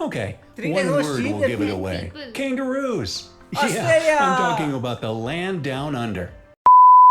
Okay, Three one days word sheep will that give it we- away. people. Kangaroos. Australia. Yeah, I'm talking about the land down under.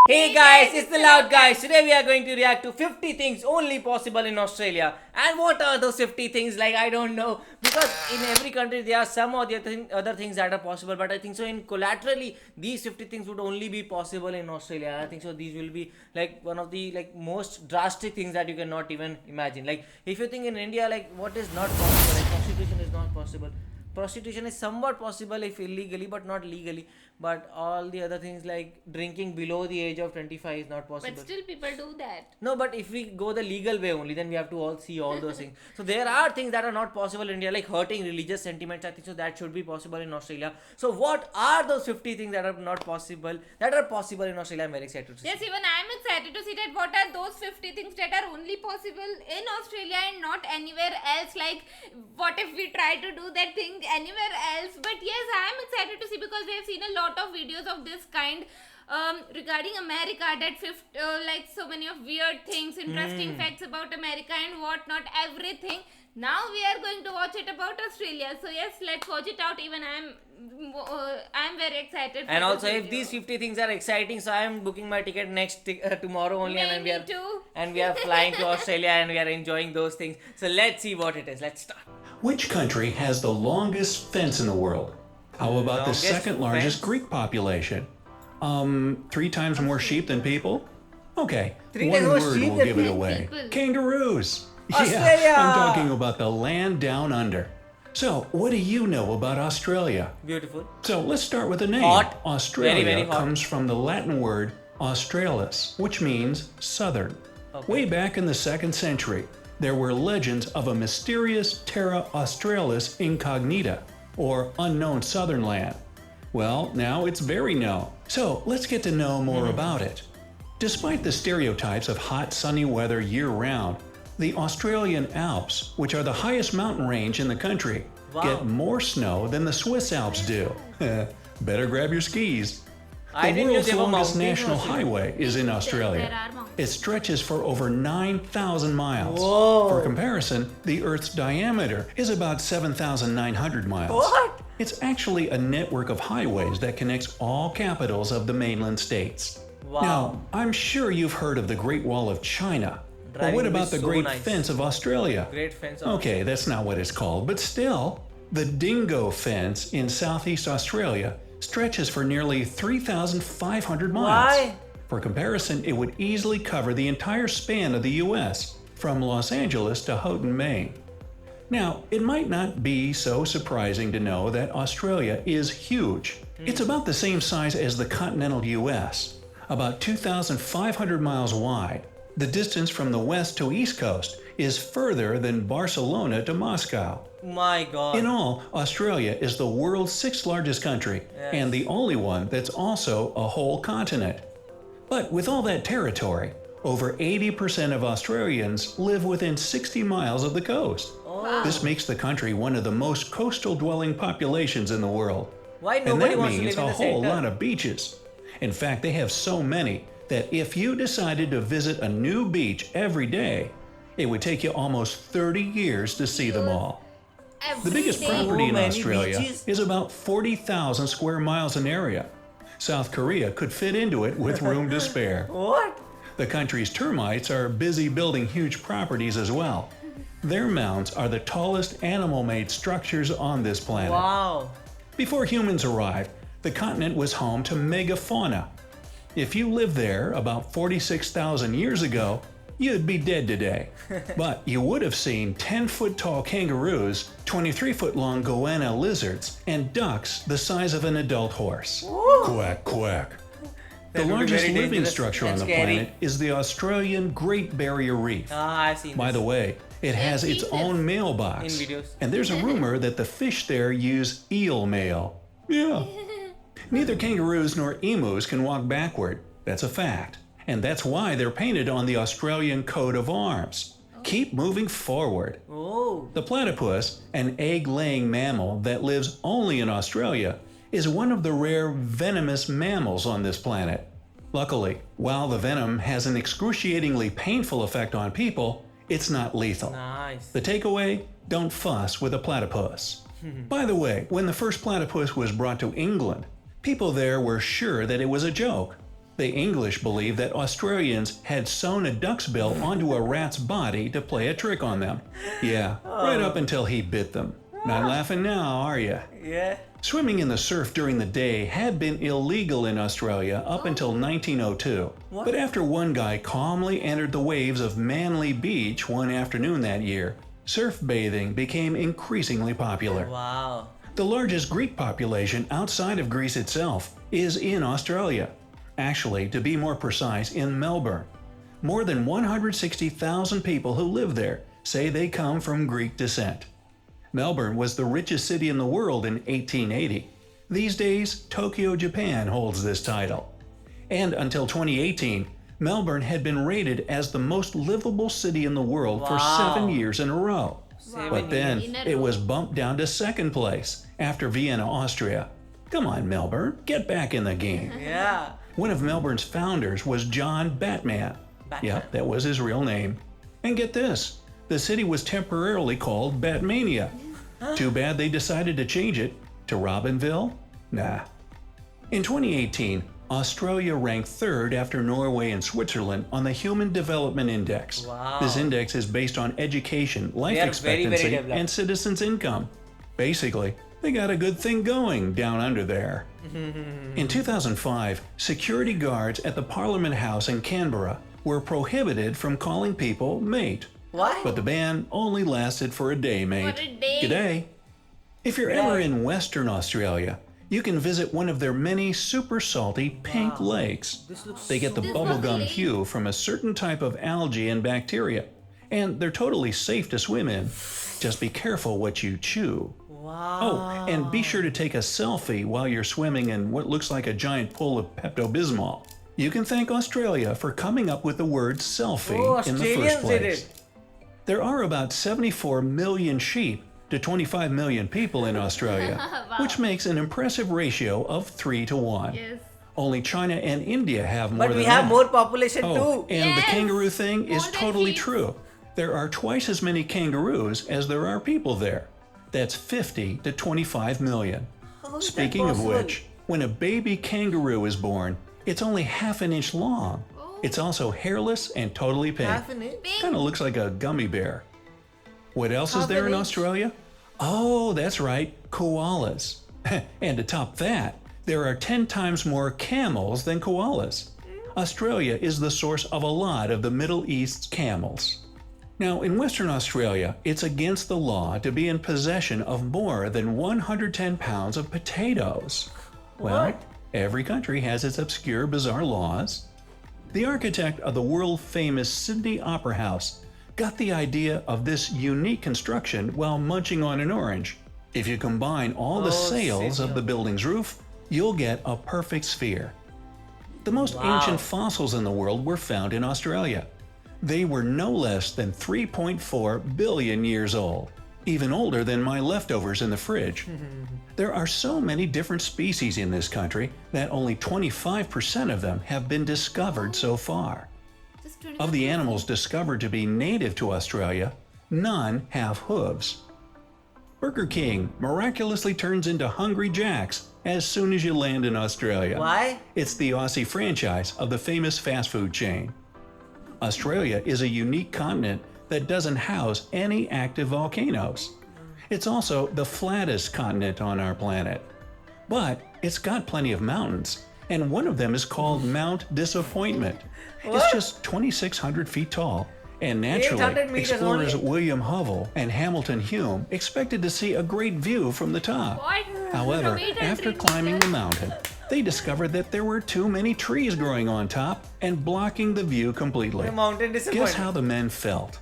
Hey guys, it's the Loud Guys. Today we are going to react to 50 things only possible in Australia. And what are those 50 things? Like, I don't know. Because in every country there are some or the other things that are possible. But I think so in collaterally, these 50 things would only be possible in Australia. And I think so these will be like one of the like most drastic things that you cannot even imagine. Like, if you think in India, like what is not possible? Like prostitution is not possible. Prostitution is somewhat possible if illegally but not legally, but all the other things like drinking below the age of 25 is not possible. But still people do that. No, but if we go the legal way only, then we have to all see all those things. So there are things that are not possible in India, like hurting religious sentiments. I think so that should be possible in Australia. So what are those 50 things that are not possible, that are possible in Australia? I'm very excited to see. Yes, even I'm excited to see that what are those 50 things that are only possible in Australia and not anywhere else. Like, what if we try to do that thing anywhere else? But yes, I'm excited to see because we have seen a lot of videos of this kind regarding America, that like so many of weird things, interesting facts about America and whatnot, everything. Now we are going to watch it about Australia. So yes, let's watch it out. Even I'm very excited. For And this also, if video. these 50 things are exciting, so I am booking my ticket tomorrow only, and then Me too. and we are flying to Australia and we are enjoying those things. So let's see what it is. Let's start. Which country has the longest fence in the world? How about the Longest second largest fence? Greek population? 3 times more sheep than people? Okay, 3 one times more word sheep will than give it away. people. Kangaroos. Australia. Yeah, I'm talking about the land down under. So, what do you know about Australia? Beautiful. So let's start with the name. Hot. Australia Very, very hot. comes from the Latin word australis, which means southern. Way back in the 2nd century, there were legends of a mysterious Terra Australis incognita, or unknown southern land. Well, now it's very known. So let's get to know more about it. Despite the stereotypes of hot, sunny weather year-round, the Australian Alps, which are the highest mountain range in the country, Wow. get more snow than the Swiss Alps do. Better grab your skis. I The didn't know world's there were longest mountains in national Australia. highway is in There Australia. are mountains. It stretches for over 9,000 miles. Whoa. For comparison, the Earth's diameter is about 7,900 miles. What? It's actually a network of highways that connects all capitals of the mainland states. Wow. Now, I'm sure you've heard of the Great Wall of China. But Driving what will be about the so Great nice. Fence of Australia? Great fence. Okay, that's not what it's called, but still, the Dingo Fence in southeast Australia stretches for nearly 3,500 miles. Why? For comparison, it would easily cover the entire span of the US, from Los Angeles to Houghton, Maine. Now, it might not be so surprising to know that Australia is huge. It's about the same size as the continental US, about 2,500 miles wide. The distance from the west to east coast is further than Barcelona to Moscow. My God. In all, Australia is the world's 6th largest country, and the only one that's also a whole continent. But with all that territory, over 80% of Australians live within 60 miles of the coast. This makes the country one of the most coastal dwelling populations in the world. Why And nobody that wants to means live in a the whole center? lot of beaches. In fact, they have so many that if you decided to visit a new beach every day, it would take you almost 30 years to see them all. The biggest Every day. property in many Australia beaches? is about 40,000 square miles in area. South Korea could fit into it with room to spare. What? The country's termites are busy building huge properties as well. Their mounds are the tallest animal-made structures on this planet. Wow. Before humans arrived, the continent was home to megafauna. If you lived there about 46,000 years ago, you'd be dead today. But you would have seen 10-foot-tall kangaroos, 23-foot-long goanna lizards, and ducks the size of an adult horse. Quack, quack. The That would be largest very living dangerous structure on and the scary. planet is the Australian Great Barrier Reef. Ah, I've seen By this. the way, it has its seen own mailbox. In videos. And there's a rumor that the fish there use eel mail. Yeah. Neither kangaroos nor emus can walk backward. That's a fact. And that's why they're painted on the Australian coat of arms. Keep moving forward. Oh. The platypus, an egg-laying mammal that lives only in Australia, is one of the rare venomous mammals on this planet. Luckily, while the venom has an excruciatingly painful effect on people, It's not lethal. Nice. The takeaway? Don't fuss with a platypus. By the way, when the first platypus was brought to England, people there were sure that it was a joke. The English believed that Australians had sewn a duck's bill onto a rat's body to play a trick on them. Yeah, right up until he bit them. Not laughing now, are you? Yeah. Swimming in the surf during the day had been illegal in Australia up until 1902. What? But after one guy calmly entered the waves of Manly Beach one afternoon that year, surf bathing became increasingly popular. Wow. The largest Greek population outside of Greece itself is in Australia. Actually, to be more precise, in Melbourne. More than 160,000 people who live there say they come from Greek descent. Melbourne was the richest city in the world in 1880. These days, Tokyo, Japan holds this title. And until 2018, Melbourne had been rated as the most livable city in the world for 7 years in a row. But then it was bumped down to second place after Vienna, Austria. Come on, Melbourne, get back in the game. Yeah. One of Melbourne's founders was John Batman. Yep, that was his real name. And get this, the city was temporarily called Batmania. Too bad they decided to change it to Robinville? Nah. In 2018, Australia ranked third after Norway and Switzerland on the Human Development Index. Wow. This index is based on education, life They are expectancy, very developed. and citizens' income. Basically, they got a good thing going down under there. In 2005, security guards at the Parliament House in Canberra were prohibited from calling people mate. What? But the ban only lasted for a day, mate. For a day. G'day. If you're ever in Western Australia, you can visit one of their many super salty pink lakes. This looks They get the This bubblegum lovely. hue from a certain type of algae and bacteria, and they're totally safe to swim in. Just be careful what you chew. Wow. Oh, and be sure to take a selfie while you're swimming in what looks like a giant pool of Pepto-Bismol. You can thank Australia for coming up with the word selfie Oh, in the first Australians did place. it. There are about 74 million sheep to 25 million people in Australia, which makes an impressive ratio of 3 to 1. Yes. Only China and India have more But than we have that. more population Oh, too. and the Yes, kangaroo thing is more than totally sheep. true. There are twice as many kangaroos as there are people there. That's 50 to 25 million. How is that Speaking of possible? which, when a baby kangaroo is born, it's only half an inch long. Oh. It's also hairless and totally pink. Half an inch? Pink. Kind of looks like a gummy bear. What else is Half there an in inch? Australia? Oh, that's right, koalas. And to top that, there are 10 times more camels than koalas. Australia is the source of a lot of the Middle East's camels. Now, in Western Australia, it's against the law to be in possession of more than 110 pounds of potatoes. Well, What? every country has its obscure, bizarre laws. The architect of the world-famous Sydney Opera House got the idea of this unique construction while munching on an orange. If you combine all the Oh, sails of Sydney. the building's roof, you'll get a perfect sphere. The most Wow. ancient fossils in the world were found in Australia. They were no less than 3.4 billion years old, even older than my leftovers in the fridge. There are so many different species in this country that only 25% of them have been discovered so far. Just 20 Of the animals discovered to be native to Australia, none have hooves. Burger King miraculously turns into Hungry Jack's as soon as you land in Australia. Why? It's the Aussie franchise of the famous fast food chain. Australia is a unique continent that doesn't house any active volcanoes. It's also the flattest continent on our planet. But it's got plenty of mountains, and one of them is called Mount Disappointment. It's just 2,600 feet tall, and naturally, 800 meters explorers only. William Hovell and Hamilton Hume expected to see a great view from the top. What? However, From 800 after climbing the meters? mountain, they discovered that there were too many trees growing on top and blocking the view completely. The mountain disappointed. Guess how the men felt?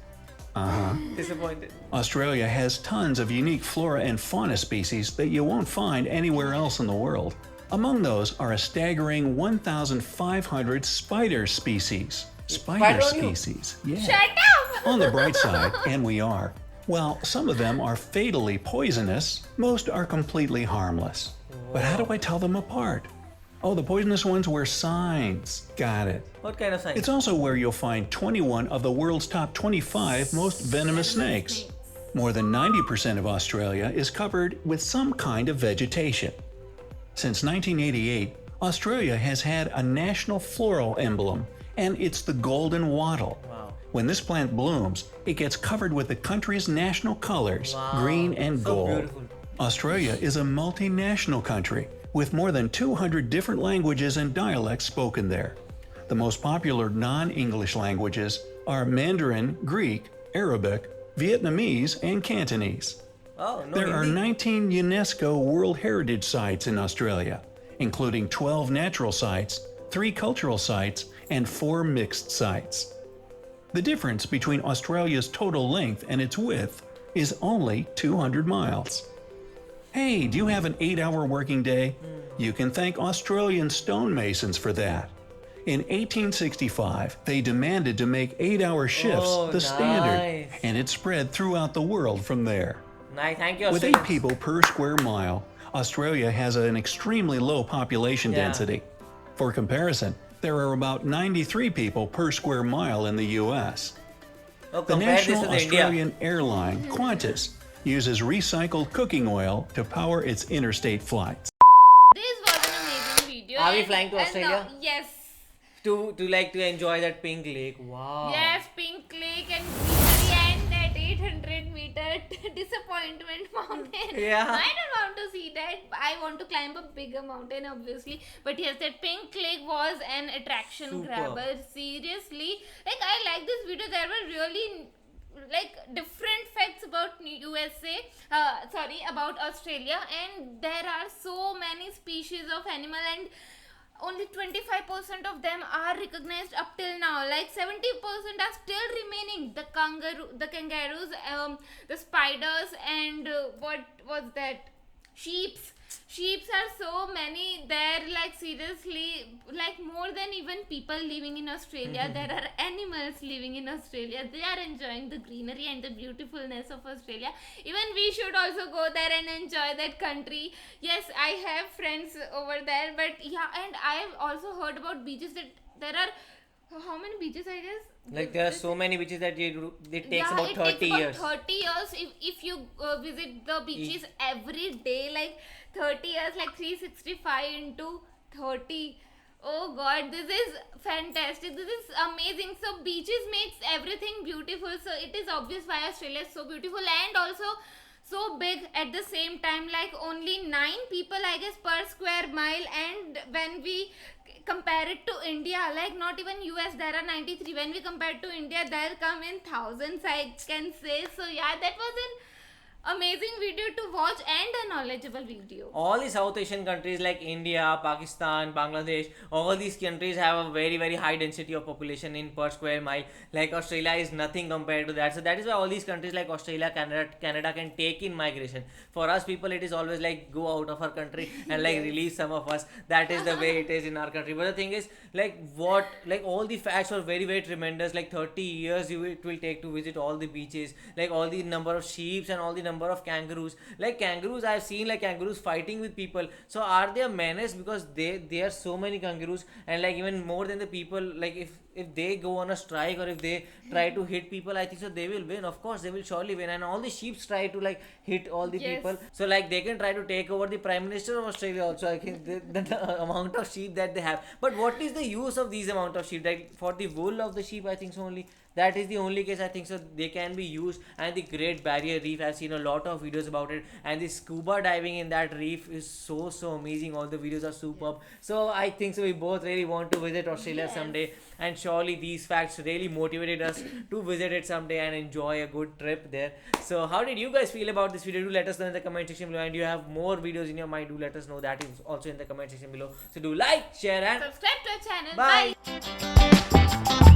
Disappointed. Australia has tons of unique flora and fauna species that you won't find anywhere else in the world. Among those are a staggering 1,500 spider species. Spider Spider on you? species, yeah. Shut up! On the bright side, and we are, while some of them are fatally poisonous, most are completely harmless. But how do I tell them apart? Oh, the poisonous ones were signs. Got it. What kind of signs? It's also where you'll find 21 of the world's top 25 most venomous snakes. More than 90% of Australia is covered with some kind of vegetation. Since 1988, Australia has had a national floral emblem, and it's the golden wattle. Wow. When this plant blooms, it gets covered with the country's national colors, Wow. green and So gold. beautiful. Australia is a multinational country with more than 200 different languages and dialects spoken there. The most popular non-English languages are Mandarin, Greek, Arabic, Vietnamese, and Cantonese. Oh, no. There are Hindi. 19 UNESCO World Heritage Sites in Australia, including 12 natural sites, 3 cultural sites, and 4 mixed sites. The difference between Australia's total length and its width is only 200 miles. Hey, do you have an 8-hour working day? You can thank Australian stonemasons for that. In 1865, they demanded to make 8-hour shifts Oh, the standard, nice. and it spread throughout the world from there. Nice. Thank you, With 8 Australians. people per square mile, Australia has an extremely low population Yeah. density. For comparison, there are about 93 people per square mile in the US. Oh, The compare this national with India. Australian airline, Qantas, uses recycled cooking oil to power its interstate flights. This was an amazing video. Are we and- flying to and Australia? yes. To enjoy that pink lake. Wow. Yes, pink lake and greenery and that 800-meter disappointment mountain. Yeah. I don't want to see that. I want to climb a bigger mountain, obviously. But yes, that pink lake was an attraction Super. grabber. Seriously. Like, I like this video. There were really like different facts about about Australia, and there are so many species of animal, and only 25% of them are recognized up till now. Like 70% are still remaining. The kangaroos, the spiders, and what was that? Sheeps. Sheeps are so many there, like seriously, like more than even people living in Australia. There are animals living in Australia. They are enjoying the greenery and the beautifulness of Australia. Even we should also go there and enjoy that country. Yes, I have friends over there, but yeah, and I have also heard about beaches that there are how many beaches, I guess? Like there are so many beaches that it takes Yeah, about it 30 takes about years. 30 years if you visit the beaches every day, like 30 years, like 365 into 30. Oh god, this is fantastic. This is amazing. So beaches makes everything beautiful. So it is obvious why Australia is so beautiful, and also so big at the same time. Like only 9 people, I guess, per square mile. And when we compare it to India, like not even US, there are 93. When we compare it to India, there come in thousands, I can say. So yeah, that was an amazing video to watch and a knowledgeable video. All the South Asian countries like India, Pakistan, Bangladesh, all these countries have a very, very high density of population in per square mile. Like Australia is nothing compared to that. So that is why all these countries like Australia, Canada can take in migration. For us people, it is always like go out of our country and like release some of us. That is the way it is in our country. But the thing is, like all the facts are very, very tremendous. Like 30 years it will take to visit all the beaches. Like all the number of sheep and all the number of kangaroos. Like kangaroos, I've seen like kangaroos fighting with people. So are they a menace? Because they are so many kangaroos, and like even more than the people. Like if they go on a strike or if they try to hit people, I think so they will win. Of course they will surely win. And all the sheep try to like hit all the Yes. people. So like they can try to take over the Prime Minister of Australia also. I think the amount of sheep that they have. But what is the use of these amount of sheep? Like for the wool of the sheep, I think so only. That is the only case I think so they can be used. And the Great Barrier Reef, I've seen a lot of videos about it, and the scuba diving in that reef is so amazing. All the videos are superb. So I think so we both really want to visit Australia Yes. someday, and surely these facts really motivated us to visit it someday and enjoy a good trip there. So how did you guys feel about this video? Do let us know in the comment section below, and you have more videos in your mind, do let us know that is also in the comment section below. So do like, share, and Subscribe to our channel. Bye. Bye.